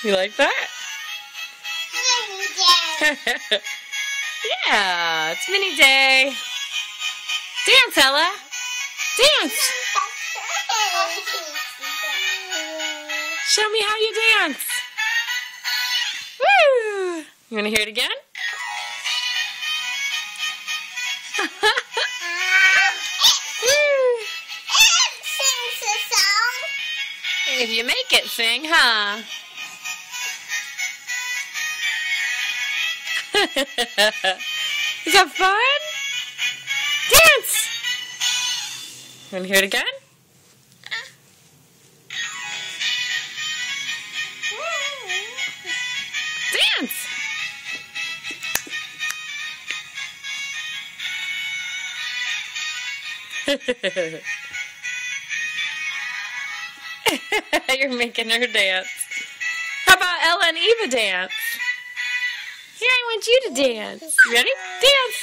You like that? Yeah, it's Mini Day. Dance, Ella. Dance. Show me how you dance. Woo! You want to hear it again? If you make it sing, huh? Is that fun? Dance! You want to hear it again? Dance! You're making her dance. How about Ella and Eva dance? Here, I want you to dance. You ready? Dance.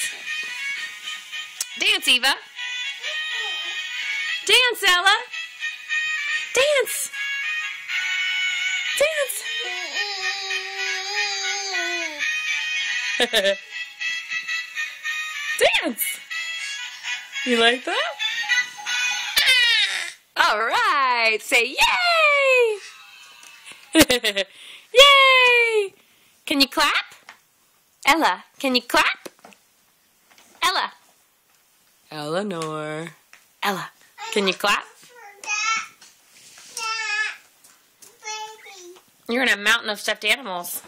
Dance, Eva. Dance, Ella. Dance. Dance. Dance. You like that? All right. Say yay. Yay. Can you clap? Ella, can you clap? Ella. Eleanor. Ella, can you clap? You're in a mountain of stuffed animals.